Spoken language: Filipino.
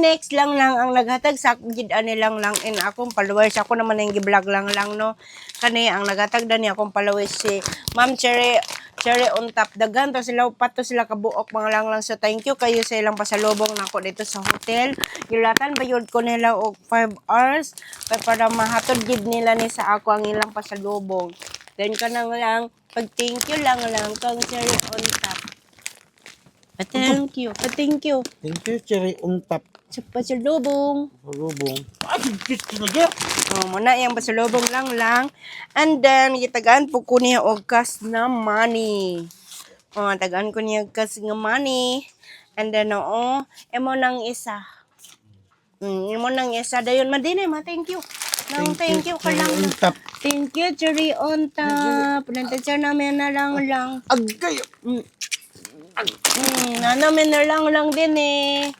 next lang ang naghatag sa gid ani lang in akong followers. Ako naman ang gi-vlog lang no. Kani ang naghatag dani akong followers si Ma'am Cherry on top. Daghan to sila pato sila kabuok mga lang so thank you kayo sa ilang pasalubong nako dito sa hotel. Gilatan bayod ko nila og 5 hours kay para mahatod gid nila ni sa ako ang ilang pasalubong. Then kanang lang pag thank you lang kang Cherry on top. Thank you. Thank you. Thank you, Cherry on top. Sa pasalubong. Salubong. Ah, gigit na dyan. Muna yung pasalubong lang. And then, itagaan po ko niya og cash na money. Tagaan ko niya cash nga money. And then, emo nang isa. Emo nang isa. Dayon, madinay, thank you. Thank you ka lang. Cherry on top. Thank you, Cherry on top. Nantatsa namin na lang. Agay. Namin na lang din eh.